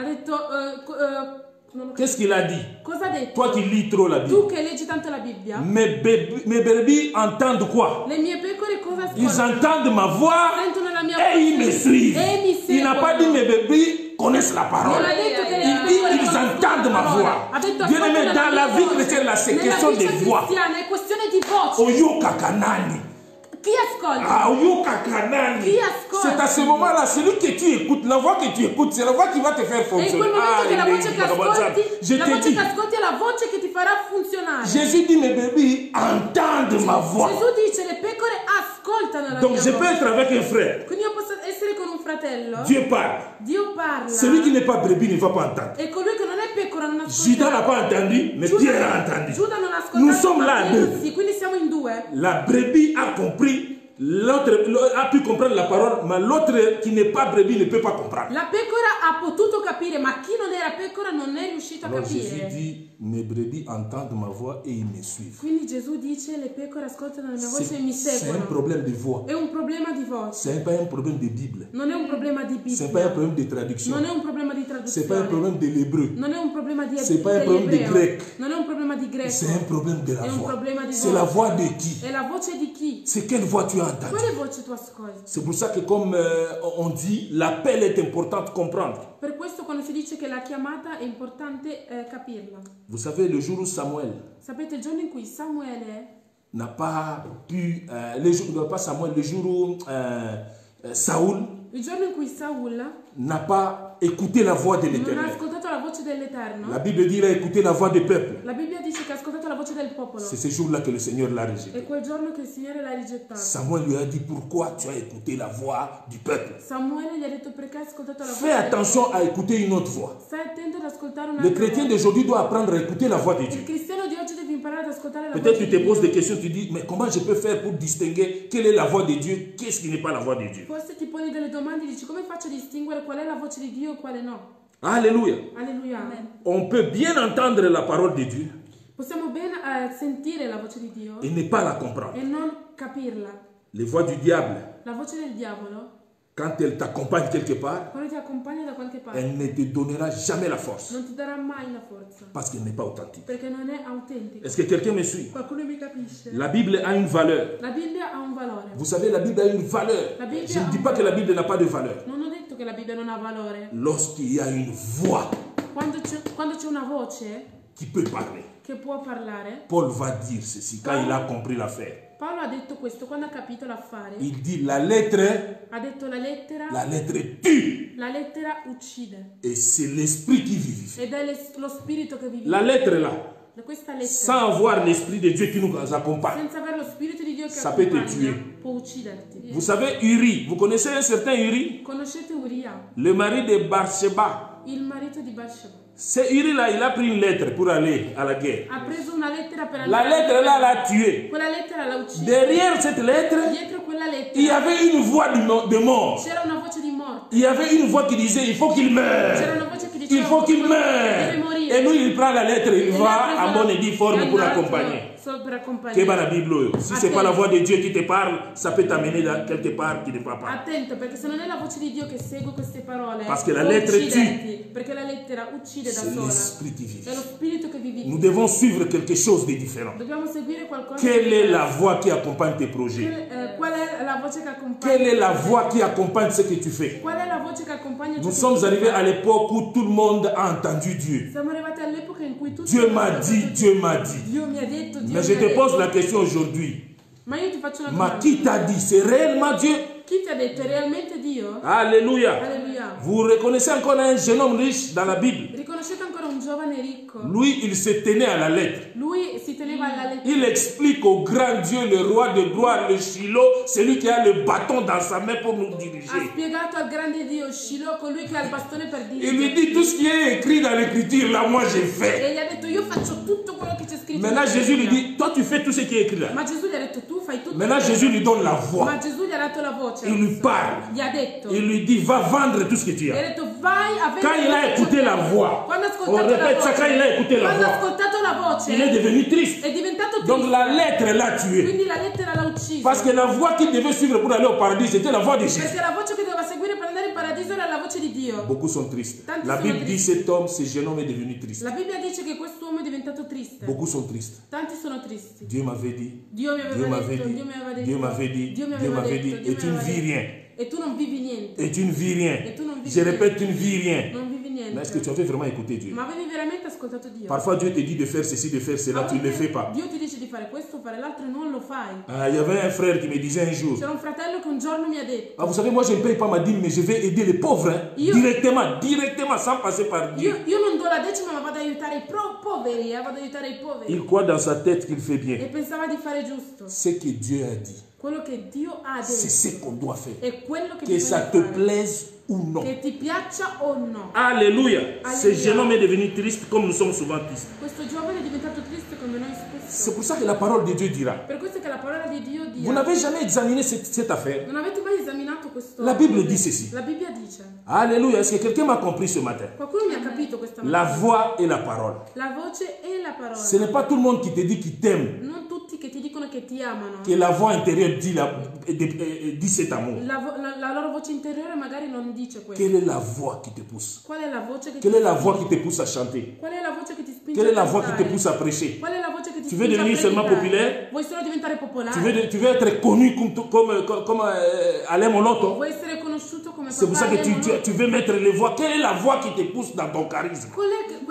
non lo- Qu'est-ce qu'il a dit? cosa ha detto? Toi qui lis trop la Tu Bible. che leggi tanto la Bibbia, Mes brebis entendent quoi? le mie pecore cosa Ils ascoltano? entendent ma voix Sentono la mia et ils me voce suivent. e mi Il n'a pas dit seguono. mes brebis connaissent la parole. Non ha detto che le Il mie dit pecore ils conoscono entendent la ma parola. voix. Ha detto Bien aimé, ascoltano dans la la mia vie voce. chrétienne, là, c'est Nella question vita de voix. cristiana è questione di voce. Oyoka Kanani. Chi ascolta? Ah, Oyoka Kanani. Chi ascolta? C'est à ce moment-là, celui que tu écoutes, la voix que tu écoutes, c'est la voix qui va te faire E in quel fonctionner. momento che la il est- voce che ascolti, Je la te voce dis, che ascolti è la voce che ti farà funzionare. Jésus dit mes brebis entendent ma voix. Gesù dice le pecore ascoltano la Donc mia je voce. peux être avec un frère. Quindi io posso essere con un fratello. Dieu parle. Dio parla. Celui qui n'est pas brebis ne va pas entendre. E colui che non è pecora non Judas n'a ascolta. pas entendu, mais Pierre a entendu. Giuda non ha ascoltato. Nous sommes ma là à Pietro deux. sì, quindi siamo in due. La brebis a compris, l'autre a pu comprendre la parole, mais l'autre qui n'est pas brebis ne peut pas comprendre. La pecora ha potuto capire, ma chi non era pecora non è riuscito a Alors Jésus capire. dit, mes brebis entendent ma voix et ils me suivent. Quindi Gesù dice le pecore ascoltano la mia voce e mi C'est un seguono. problème de voix. È un problema di voce. C'est pas un problème de Bible. Non è un problema di C'est pas un Bibbia. problème de traduction. Non è un problema di C'est pas un traduzione. problème de l'hébreu. Non è un problema di C'est pas un problème de dell'ebreo. grec. Non è un problema di greco. C'est un problème de la È un voix. problema di C'est la voce. voix de qui? È la voce di chi? C'est quelle voix tu as entendue? Quale voce tu ascolti? C'est pour ça que comme on dit, l'appel est important de comprendre. Per questo quando si dice che la chiamata è importante capirla. Vous savez, le jour où Samuel Sapete il giorno in cui Samuele n'a pas pu, pas Samuel, le jour où Saoul il giorno in cui Saul n'a pas écouté la voix de non ha l'Éternel. ascoltato la voce dell'Eterno, La Bible dit qu'il a écouté la voix du peuple. la Bibbia dice che ha ascoltato la voce del popolo. C'est ce jour-là que le Seigneur l'a rejeté. È quel giorno che il Signore l'ha rigettato. Samuel lui a dit, pourquoi tu as écouté la voix du peuple? Samuele gli ha detto perché hai ascoltato la voce Fais del attention à écouter une autre voix. Stai attento ad ascoltare una Le chrétien d'aujourd'hui doit apprendre à écouter la voix de Il Dieu. cristiano di oggi deve imparare ad ascoltare la Peut-être voce tu te di poses Dio. des questions, tu dis, mais comment je peux faire pour distinguer quelle est la voix de Dieu, qu'est-ce qui n'est pas la voix de Dieu? Forse ti poni delle domande e dici come faccio a distinguere qual è la voce di Dio e quale no. Alléluia. Alleluia. On peut bien entendre la parole de Dieu Possiamo ben sentire la voce di Dio et ne pas la comprendre. e non capirla. Les voix du diable, La voce del diavolo, quand elle t'accompagne quelque part, quando ti accompagna da qualche parte, elle ne te donnera jamais la force non ti darà mai la forza, parce qu'elle n'est pas authentique. perché non è autentica. Est-ce que quelqu'un me suit? Qualcuno mi capisce? La Bible a une valeur. La Bibbia ha un valore. Vous savez, la Bible a une valeur. La Bible Je ne a dis un pas que la valore. Bible n'a pas de valeur. Non ho detto che la Bibbia non ha valore. Lorsqu'il y a une voix Quando c'è una voce qui peut parler, che può parlare, Paul va dire ceci quand il a compris l'affaire. Paolo ha detto questo quando ha capito l'affare. Il dit la lettre Ha detto la lettera tue. uccide Et c'est l'esprit qui vivifie. ed è lo spirito che vive. La lettre là, Questa lettera, sans avoir l'esprit de Dieu qui nous accompagne, senza avere lo spirito di Dio che ça peut te accompagna, tuer. può ucciderti. Vous savez, Uri, vous connaissez un certain Uri, Conoscete Uria, le mari de Bathsheba. il marito di Bathsheba. C'est Uri là, il a pris une lettre pour aller à la guerre. Ha preso una lettera per La andare. lettre là l'a tué. Quella lettera l'ha uccisa. Derrière cette lettre, Dietro quella il y lettera avait une voix de mort. c'era una voce di morte. Il y avait une voix qui disait, il faut qu'il meure. C'era una voce che diceva Il faut qu'il deve meure. morire. Et lui, il prend la lettre, il E lui ha va preso à bonne et due forme è pour andato accompagner. solo per accompagnare. Qu'est-ce la Bible? Si ce n'est pas la voix de Dieu qui te parle, ça peut t'amener dans quelque part qui ne va pas. Attento, perché se non è la voce di Dio che segue queste parole, Parce que la può lettre ucciderti, perché la lettera uccide da C'est sola. l'esprit qui vit. È lo spirito che vivi. Nous devons suivre quelque chose de différent. Dobbiamo seguire qualcosa. Quelle est la voix qui accompagne tes projets? Qual è la voce che accompagna? Quelle est la voix qui accompagne ce que tu fais? Qual è la voce che accompagna? Nous sommes arrivés à l'époque où tout le monde a entendu Dieu. Siamo arrivati all'epoca in cui tutti Dieu m'a dit, Dieu m'a dit. Dio mi ha detto, Dio Mais mi je ha te detto. pose la question aujourd'hui. Ma io ti faccio una Mais domanda. qui t'a dit? C'est réellement Dieu? Chi ti ha detto? È realmente Dio? Alléluia. Alleluia. Vous reconnaissez encore un jeune homme riche dans la Bible. Riconoscete ancora un giovane ricco? Lui, il se tenait à la lettre. Lui si teneva alla lettera. Il explique au grand Dieu, le roi de gloire, le Shiloh, celui qui a le bâton dans sa main pour nous Ha diriger. spiegato al grande Dio Shiloh, colui che ha il bastone per Il lui dirigere. dit tout ce qui est écrit dans l'écriture, là, moi j'ai fait. E gli ha detto io faccio tutto quello che c'è scritto. Maintenant, nella Jésus lui Bibbia. dit, toi tu fais tout ce qui est écrit là. Ma Gesù gli ha detto tu fai tutto. Maintenant, Jésus lui donne la voix. Ma Gesù gli ha dato la voce. Il lui parle. Gli ha detto. Il lui dit, va vendre tout ce que tu Gli ha as. detto vai a vendere. Quand il a écouté la voix, Quando ha on ascoltato la répète ça, voce. quand il a écouté la Quando ha voix, ascoltato la voce. il est devenu triste. È diventato triste. Donc la lettre l'a tué. Quindi la lettera l'ha ucciso. Parce que la voix qu'il devait suivre pour aller au paradis, c'était la voix de Jésus. Perché la voce che doveva seguire per andare in paradiso era la voce di Dio. Beaucoup sont tristes. Tanti La sono Bible dit tristi. cet homme, ce jeune homme est devenu triste. La Bibbia dice che quest'uomo è diventato triste. Beaucoup sont tristes. Tanti sono tristi. Dieu m'avait dit, Dio mi Dieu aveva m'avait detto, dit, Dio mi aveva detto, Dieu m'avait dit, Dio mi Dieu aveva m'avait detto, dit, Dio et mi tu ne aveva vis detto. rien. E tu non vivi niente. Et tu ne vis rien. E tu non vivi Je niente. répète, tu ne vis rien. Non vivi niente. Mais est-ce que tu avais vraiment écouté Dieu? Ma avevi veramente ascoltato Dio? Parfois Dieu te dit de faire ceci, de faire cela, tu ne le fais pas. Dio ti dice di fare questo, fare l'altro e non lo fai. Ah, il y avait un frère qui me disait un jour, C'era un fratello che un giorno mi ha detto, ah, vous savez, moi je ne paye pas ma dîme, mais je vais aider les pauvres, hein, Io- directement, sans passer par Dieu. io non do la decima ma vado ad aiutare i poveri, vado ad aiutare i poveri. Il croit dans sa tête qu'il fait bien. E pensava di fare giusto. Ce que Dieu a dit, Quello che Dio ha c'est detto ce qu'on doit faire. è quello che Que ça bisogna te fare. plaise ou non. Che ti piaccia o no. Alléluia. Ce Alléluia. jeune homme est devenu triste comme nous sommes souvent tristes. Questo giovane è diventato triste come noi C'est spesso. pour ça que la parole de Dieu dira. Per questo che la parola di Dio Vous dice. n'avez jamais examiné cette affaire. Non avete mai esaminato questo? La Bible dit ceci. La Bibbia dice. Alléluia. Est-ce que quelqu'un m'a compris ce matin? Qualcuno mi ha capito questa La mattina? voix et la parole. La voce e la parola. Ce n'est pas tout le monde qui te dit qu'il t'aime, Non tutti che ti dicono che ti amano. que la voix intérieure dit cet amour. La loro voce interiore magari non dice questo. Quelle est la voix qui te pousse? Qual è la voce che Quelle ti est la voix qui te pousse à chanter? Qual è la voce che ti spinge Quelle est a la voix qui te cantare? pousse à prêcher? Qual è la voce che ti Tu veux spinge a devenir seulement predicare? populaire? Vuoi solo diventare popolare? Tu veux être connu comme Alain Moloto? Vuoi essere conosciuto come C'est pour ça papà que Raymond? tu veux mettre les voix. Quelle est la voix qui te pousse dans ton charisme? Qual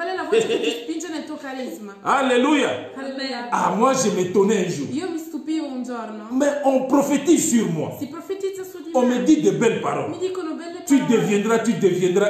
è la voce che ti spinge nel tuo carisma? Alléluia. Alleluia. Ah, moi je m'étonnais un jour. Io mi stupivo un giorno. Mais on prophétise sur moi. Si profetizza su di On me me. dit de belles paroles. Mi dicono belle Tu parole. deviendras.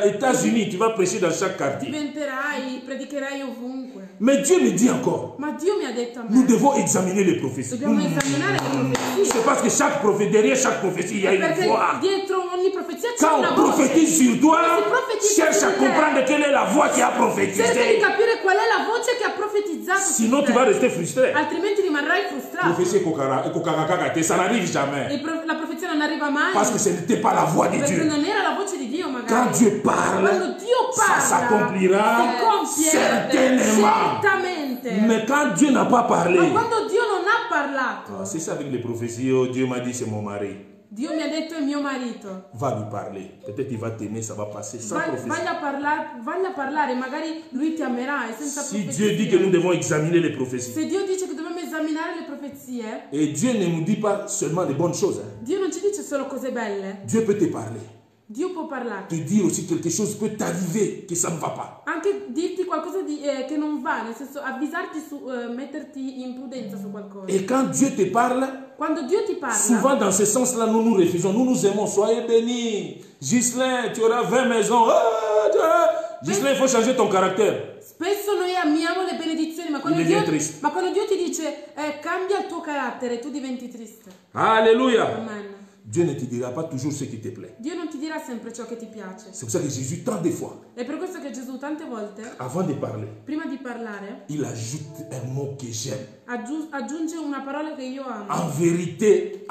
États-Unis, tu vas prêcher dans chaque quartier. Diventerai, predicherai ovunque. Mais Dieu me dit encore, Ma Dio mi ha detto a nous me. devons examiner les prophéties. Dobbiamo esaminare le profezie. C'est parce que chaque prophétie, derrière chaque prophétie, il y a une Perché voix. dietro ogni profezia c'è Quand una on voce. prophétise sur toi, Si profetizza cherche su à di te. comprendre quelle est la voix qui a Cerca di prophétisé. capire qual è la voce che ha profetizzato su Sinon, di tu te. vas rester frustré. Altrimenti rimarrai frustrato. Prophétie kokakakakate, ça n'arrive jamais. La profezia non arriva mai. Parce que ce n'était pas la voix de Perché Dieu. non era la voce di Dio magari. Quand Dieu parle, Quando Dio ça parla, s'accomplira si compie certainement. certamente. Mais quand Dieu n'a pas parlé, Ma quando Dio non ha parlato, c'est ça avec les prophéties. Oh, Dieu m'a dit c'est mon mari. Dio mi ha detto è mio marito. Va lui parler. Peut-être il va t'aimer, ça va passer sans prophétie. Vai a parlare, magari lui ti amerà e senza Si profezia. Dieu dit que nous devons examiner les prophéties, Se Dio dice che dobbiamo esaminare le profezie, et Dieu ne nous dit pas seulement des bonnes choses, hein. Dio non ci dice solo cose belle. Dieu peut te parler, Dio può parlarti. te dire aussi quelque chose peut t'arriver que ça ne va pas. Anche dirti qualcosa che non va, nel senso avvisarti su, metterti in prudenza su qualcosa. Et quand Dieu te parle, Quando Dio ti parla, souvent dans ce sens-là, nous nous refusons, nous nous aimons. Soyez bénis. Ghislain, tu auras 20 maisons. Ghislain, il faut changer ton caractère. spesso noi amiamo le benedizioni, ma quando, Il Dio, devient triste. ma quando Dio ti dice cambia il tuo carattere, tu diventi triste. Alléluia. Amen. Dieu ne te dira pas toujours ce qui te plaît. Dio non ti ti dirà sempre ciò che ti piace. C'est pour ça que Jésus, tant de fois, È per questo che Gesù tante volte, avant de parler, prima di parlare, il ajoute un mot que j'aime. aggiunge una parola che io amo. En vérité,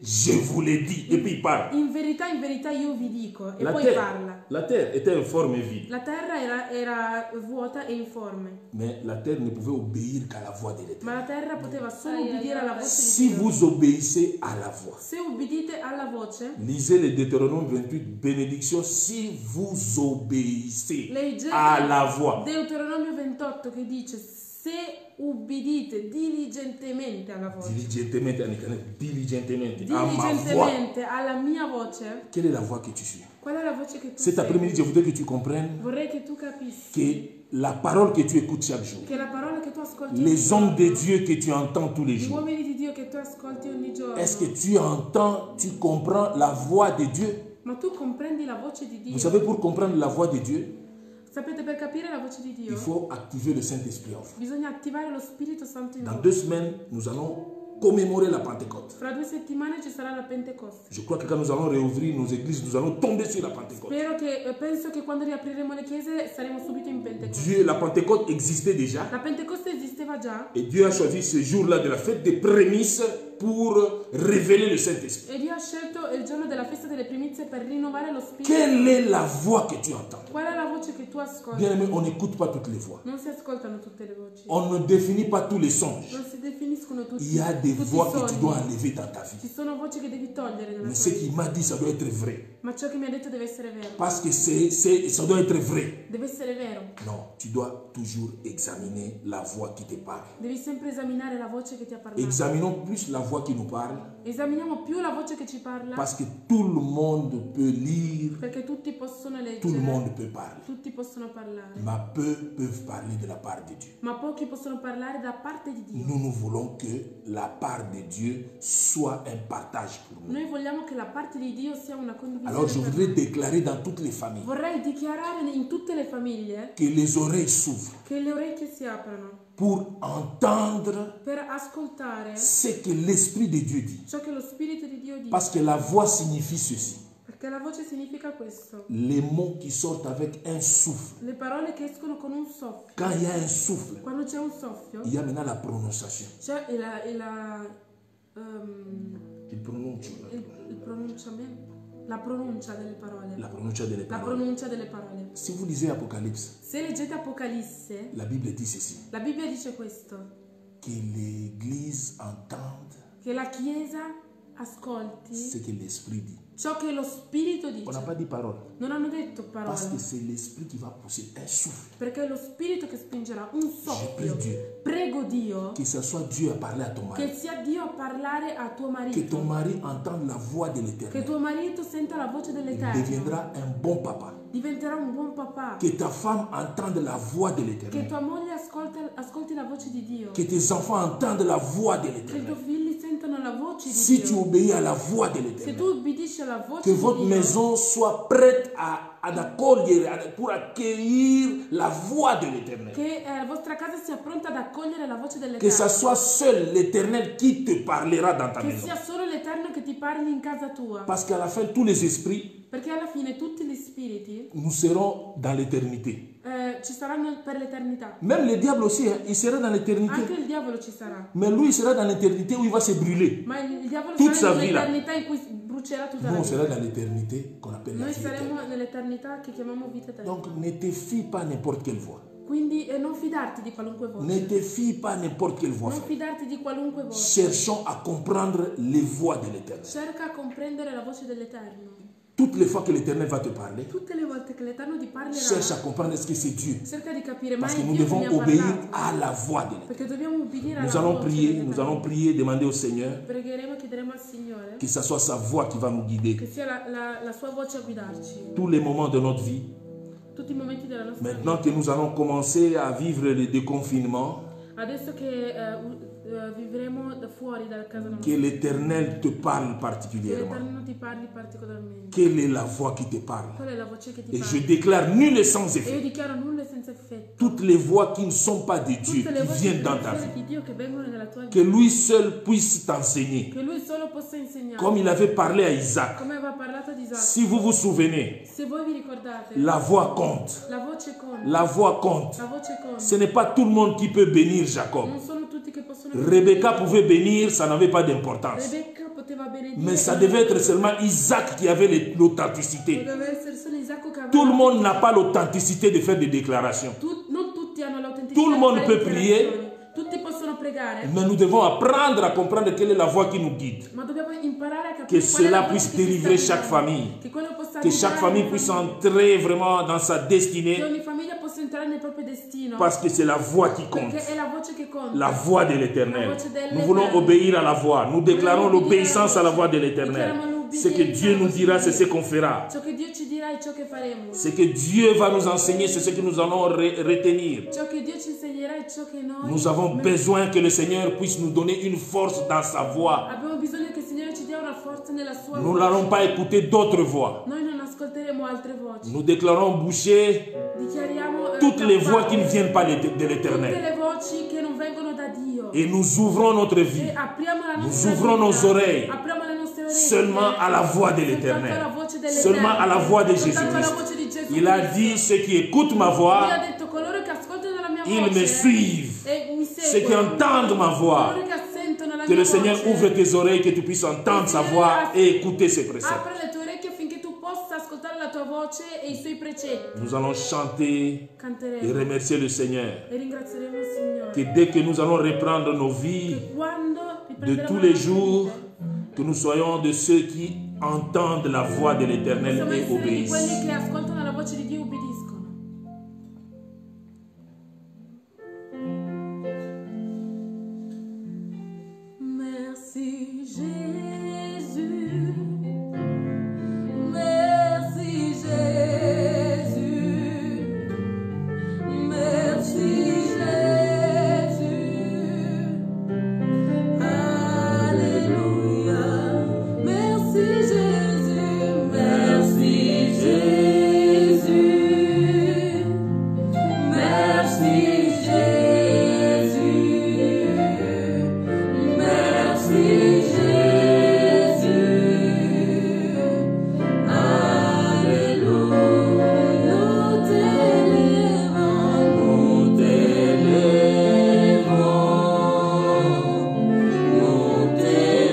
je vous l'ai dit. Et puis il parle. In verità io vi dico. E poi parla. La terre était informe et vide. La terra era vuota e informe. Mais la terre ne pouvait obéir qu'à la voix de l'Éternel. Ma la terra poteva solo obbedire alla voce Si di Dio. vous obéissez à la voix. Se ubbidite alla voce, Lisez le Deutéronome 28, bénédiction, si vous obéissez leggete à la voix. Deuteronomio 28 che dice se ubbidite diligentemente alla voce. Diligentemente, à ma voix. Diligentemente alla mia voce. Quelle est la voix que tu suis? Qual è la voce che tu Cet après-midi, je segui? voudrais que tu comprennes Vorrei che tu capissi que la parole que tu écoutes chaque jour, che la parola che tu ascolti les ogni hommes de giorno, Dieu que tu entends tous les gli jours, uomini di Dio che tu ascolti ogni giorno, est-ce que tu entends, tu comprends la voix de Dieu? ma tu comprendi la voce di Dio? Vous savez, pour comprendre la voix de Dieu, Sapete, per capire la voce di Dio il faut activer le Saint-Esprit en vous. bisogna attivare lo Spirito Santo in Dans noi. 2 semaines, nous allons commémorer la Pentecôte. Fra 2 settimane ci sarà la Pentecoste. Je crois que quand nous allons réouvrir nos églises, nous allons tomber sur la Pentecôte. Penso che quando riapriremo le chiese saremo subito in Pentecoste. Dieu, la Pentecôte existait déjà. La Pentecoste esisteva già Et Dieu a choisi ce jour-là de la fête des prémices pour révéler le Saint-Esprit. e Dio ha scelto il giorno della festa delle primizie per rinnovare lo Spirito. Quelle est la voix que tu entends? Qual è la voce che tu ascolti? Bien aimé, on n'écoute pas toutes les voix. Non si ascoltano tutte le voci. On ne définit pas tous les songes. Non si definiscono tutti, Il y a des tutti i voix que tu sogni. dois enlever dans ta vie. Ci sono voci che devi togliere nella Mais tua ce vita. qu'il m'a dit, ça doit être vrai. Ma ciò che mi ha detto deve essere vero. Parce que ça doit être vrai. Deve essere vero. Non, tu dois toujours examiner la voix qui te parle. Devi sempre esaminare la voce che ti ha parlato. Examinons plus la voix qui nous parle, Esaminiamo più la voce che ci parla, parce que tout le monde peut lire, perché tutti possono tout le leggere, monde peut parler. tutti possono parlare, Mais peu peuvent parler de la part de Dieu. ma pochi possono parlare da parte di Dio. Nous voulons que la part de Dieu soit un partage pour nous. Noi vogliamo che la parte di Dio sia una condivisione. Alors je per voudrais noi. déclarer dans toutes les familles Vorrei dichiarare in tutte le famiglie que les oreilles s'ouvrent che le orecchie si aprano pour entendre per ascoltare ce que l'Esprit de Dieu dit. ciò che lo Spirito di Dio dice. Parce que la voix signifie ceci. Perché la voce significa questo. Les mots qui sortent avec un souffle. Le parole che escono con un soffio. Quand il y a un souffle, Quando c'è un soffio, il y a maintenant la prononciation. c'è Il prononce. il pronunciamento, la pronuncia delle parole. La prononcia delle La parole. pronuncia delle parole. Si vous lisez Apocalypse, Se leggete Apocalisse, la Bible dit ceci. la Bibbia dice questo, Que l'Église entende che la Chiesa ascolti ce que l'Esprit dit. ciò che lo Spirito On n'a dice. pas dit parole. Non hanno detto Parce parole, que c'est l'Esprit qui va pousser un souffle. perché è lo Spirito che spingerà un Je soffio. prie Dieu. Prego Dio Que ce soit Dieu à parler à ton mari. che sia Dio a parlare a tuo Que ton marito, mari entende la voix de che l'Éternel. tuo marito senta la voce Il dell'Eterno, deviendra un bon papa. diventerà un buon papà, Que ta femme entende la voix de che l'Éternel. tua moglie ascolti la voce di Dio, Que tes enfants entendent la voix de che i tuoi l'Éternel. figli sentano la voce di Si tu Dio. obéis à la voix de Se tu l'Éternel, ubbidisci alla voce que di votre Dio, maison soit prête à accueillir, pour accueillir la voix de l'Éternel. che la vostra casa sia pronta ad accogliere la voce Que ce dell'Eterno, soit seul l'Éternel qui te parlera dans ta che maison. sia solo l'Eterno che ti parli in casa tua, Parce qu'à la fin, tous les esprits, perché alla fine tutti gli spiriti nous serons dans l'éternité. ci saranno per l'eternità. Même le diable aussi, hein, il sera dans l'éternité. Anche il diavolo ci sarà, Mais lui, il sera dans l'éternité où il va se brûler. ma il diavolo Toute sarà sa vie là. nell'eternità in cui brucerà tutta Nous, la on sera vita. dans l'éternité qu'on appelle la Noi vie saremo éternelle. nell'eternità che chiamiamo vita eterna. Donc, ne te fie pas n'importe quelle voix. Quindi non fidarti di qualunque Ne voce. te fie pas n'importe quelle voix. Non frère. fidarti di qualunque voce. Cherchons à comprendre les voix de l'éternel. Cerca a comprendere la voce dell'Eterno. Toutes les fois que l'éternel va te parler, Tutte le volte che l'Eterno ti cherche à parlerà, comprendre est-ce que c'est Dieu. cerca di capire, ma Parce è que nous Dio che devons mi ha obéir parlato. à la voix de l'éternel. Perché dobbiamo ubbidire Nous alla allons voce prier, dell'Eterno. nous allons prier, demander au Seigneur Pregheremo e chiederemo al Signore que ce soit sa voix qui va nous guider. che sia la sua voce a guidarci. Tous les moments de notre vie, Tutti i momenti della nostra maintenant vita. que nous allons commencer à vivre le déconfinement, Adesso che vivremo da fuori dalla casa Que nostra. l'Éternel te parle Che particulièrement. l'Eterno ti parli particolarmente. Quelle est la voix qui te parle? Qual è la voce che ti Et je parla? déclare nul et sans E io effet. dichiaro nulla e senza effetto. Toutes les voix qui ne sont pas de Dieu, Tutte le qui voci viennent dans ta spirituali vie. di Dio che vengono nella tua Que vita. lui seul puisse t'enseigner. Che Lui solo possa insegnare. Comme il avait parlé à Isaac. Come aveva parlato ad Isacco. Si vous vous souvenez, Se voi vi ricordate, la voix compte. la voce conta. La voix compte. La voce conta. Ce n'est pas tout le monde qui peut bénir Jacob. Non sono tutti che possono Rebecca pouvait bénir, ça n'avait pas d'importance. Rebecca poteva benedire. Mais ça devait être seulement Isaac qui avait l'authenticité. Doveva essere solo Isacco che aveva. Tout le monde n'a pas l'authenticité de faire des déclarations. Non tutti hanno l'autenticità. Tout le di monde fare peut dichiarazioni. prier. Tutti possono pregare. Mais nous devons apprendre à comprendre quelle est la voie qui nous guide. Ma dobbiamo imparare a capire Que qual è la cela voce puisse che ci sta délivrer chaque guidando. famille. Che quello possa Que chaque guidare famille ogni puisse famiglia. entrer vraiment dans sa Che destinée. ogni famiglia possa entrare nel proprio destino. Parce que c'est la voix qui compte. Perché è la voce che conta. La voix de l'Éternel. La voce dell'Éternel. Nous voulons obéir à la voix. Nous déclarons l'obéissance à la voix de l'Éternel. Ce que Dieu nous dira, c'est ce qu'on fera. Ciò che Dio ci dirà è ciò che faremo. Ce que Dieu va nous enseigner, c'est ce que nous allons retenir. Ciò che Dio ci insegnerà è ciò che noi Nous avons besoin que le Seigneur puisse nous donner une force dans sa voix. abbiamo bisogno che il Signore ci dia una forza nella sua Nous voce. n'allons pas écouter d'autres voix. Noi non ascolteremo altre voci. Nous déclarons boucher Dichiariamo toutes les voix qui ne campane, viennent pas de tutte l'Éternel. le voci che non vengono da Dio. Et nous ouvrons notre vie E apriamo la Nous nostra ouvrons vita, nos oreilles apriamo le nostre orecchie seulement à la voix de soltanto l'Éternel. alla voce dell'Eterno, Seulement à la voix de soltanto alla voce Jésus-Christ. di Gesù Il a Cristo. dit, ceux qui écoutent ma Lui voix, ha detto coloro che ascoltano la mia ils voce me suivent. e mi Ceux qui seguono, entendent ma voix, coloro che assentono la que mia le Seigneur voce. ouvre tes oreilles, que tu puisses entendre sa voix et écouter ses préceptes. Apre le tue orecchie affinché tu possa ascoltare la tua voce e i suoi precetti. Nous allons chanter et Canteremo remercier le Seigneur. e ringrazieremo il Signore. Que dès que nous allons reprendre nos vies Che quando de riprenderemo tous la les nostra jours, vita, que nous soyons de ceux qui entendent la voix de l'Éternel possiamo et essere di quelli obéissent. che ascoltano la voce di Dio e obbediscono. Merci Jésus. Merci Jésus. Merci Jésus. Alléluia. Merci Jésus. Merci Jésus. Merci Jésus. Merci Jésus. Alléluia. Nous t'élèvons, nous t'élèvons, nous t'élèvons,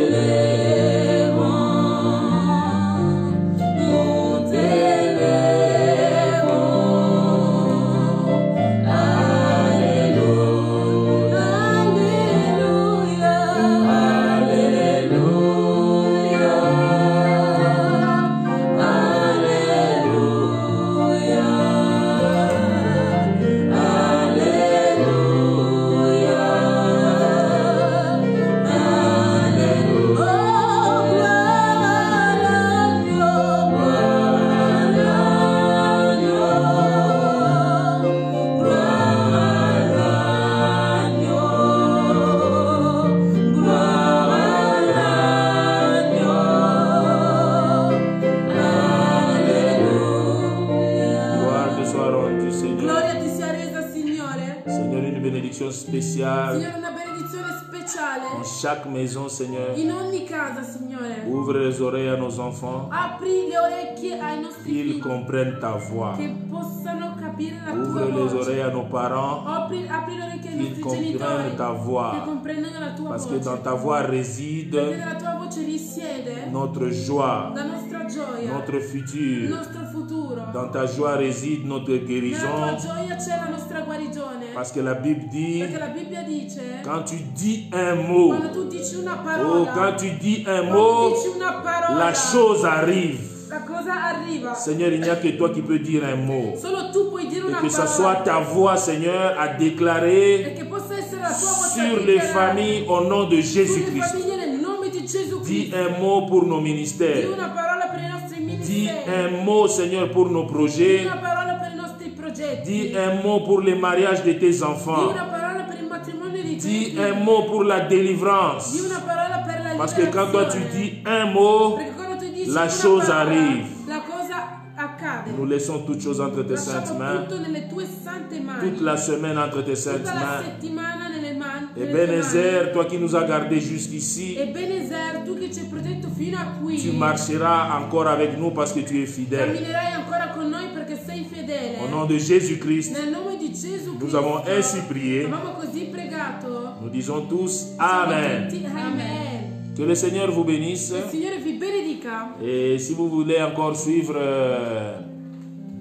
nous t'élèvons. Alléluia, Gloire te soit rendue, Seigneur. Gloria ti sia resa, Signore. Seigneur, une bénédiction spéciale Signore, una benedizione speciale dans chaque maison, Seigneur. in ogni casa, Signore. Ouvre les oreilles à nos enfants, Apri le orecchie ai nostri qu'ils figli comprennent ta voix. che possano capire la tua Ouvre les voce. oreilles à nos parents, Apri le orecchie ai qu'ils nostri comprennent genitori ta che voix. comprendano la tua Parce que voce. dans ta voix Perché réside nella tua voce risiede notre joie, la nostra gioia, notre il futur. nostro futuro. Dans ta joie réside notre Nella tua guérison. gioia c'è la nostra guarigione. Parce que la Bible dit, Perché la Bibbia dice, quand tu dis un mot, quando tu dici una oh, parola, quand tu dis un quando mot, dici una parola, la chose arrive. la cosa arriva. Seigneur, il n'y a que toi qui peux dire un mot. Solo tu puoi dire Et una que ce parola. soit ta voix, Seigneur, à E déclarer che possa essere la tua voce sur a les dichiarare familles au nom de sulle Jésus-Christ. famiglie nel nome di Gesù Dis Cristo. un mot pour nos Di ministères. una parola per i nostri Dis ministeri. un mot, Seigneur, pour nos Di projets. una parola per i nostri progetti. Dis un mot pour les mariages de tes Di enfants. una parola per il matrimonio di Dis un mot pour la délivrance. Di una parola per la Parce que quand toi tu liberazione. dis un mot, Perché quando tu dici la una chose parola, arrive. la cosa accade. Nous laissons toutes choses entre tes saintes Lasciamo mains. tutto nelle tue sante mani. Toute la semaine entre tes saintes Tutta la mains. settimana nelle mani. Et nelle tue Ebenezer, toi qui nous as gardés jusqu'ici, mani. Ebenezer, tu che ci hai protetto fino a qui. tu marcheras encore avec nous parce que tu es fidèle. Camminerai ancora con noi perché sei fedele. Au nom de Jésus-Christ, Nel nome di Gesù nous Cristo. avons ainsi prié. Avevamo così pregato. Nous disons tous Amen. Tutti, Amen. Que le Seigneur vous bénisse. Il Signore vi benedica. Et si vous voulez encore suivre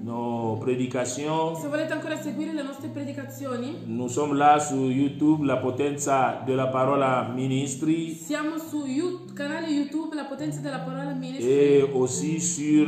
nos prédications, Se volete ancora seguire le nostre predicazioni, nous sommes là sur YouTube, la potenza della parola ministri, siamo su canale YouTube La Potenza della Parola Ministry et aussi sur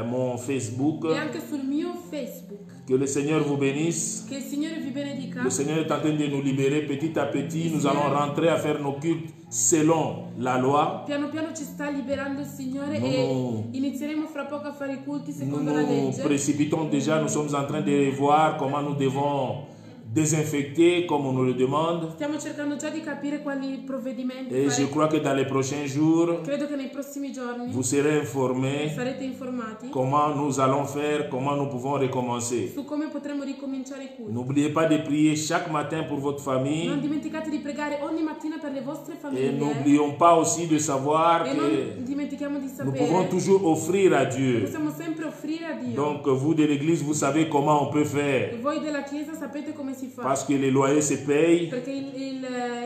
mon Facebook. e anche sul mio Facebook. Que le Seigneur vous bénisse. Che il Signore vi benedica. Le Seigneur est en train de nous libérer petit à petit. Nous allons rentrer à faire nos cultes selon la loi. Piano piano ci sta liberando il Signore No. e inizieremo fra poco a fare i culti Nous secondo la nous legge. précipitons déjà. Nous sommes en train de voir comment nous devons désinfecter comme on nous le demande. Stiamo cercando già di capire quali provvedimenti Et je fare. crois que dans les prochains jours, Credo che nei prossimi giorni vous serez informés sarete informati comment nous allons faire, comment nous pouvons recommencer. su come potremo ricominciare i culti. N'oubliez pas de prier chaque matin pour votre famille. Non dimenticate di pregare ogni mattina per le vostre Et famiglie. n'oublions pas aussi de savoir E que non dimentichiamo di nous pouvons sapere toujours offrir à Dieu. possiamo sempre offrire a Dio. Donc vous de l'église, vous savez comment on peut E faire. voi della Chiesa sapete come si fa. Parce que les loyers se payent, Perché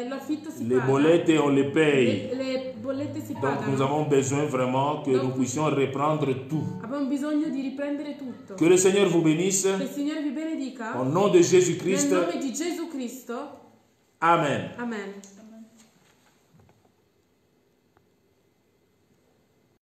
l'affitto si les paga. bolettes on les paye. Le bollette si Donc nous pagano. avons besoin vraiment que nous puissions reprendre tout. Abbiamo bisogno di riprendere tutto. Que le Seigneur vous bénisse. Che il Signore vi benedica. Au nom de Nel Jésus-Christ. nome di Gesù Cristo. Amen. Amen.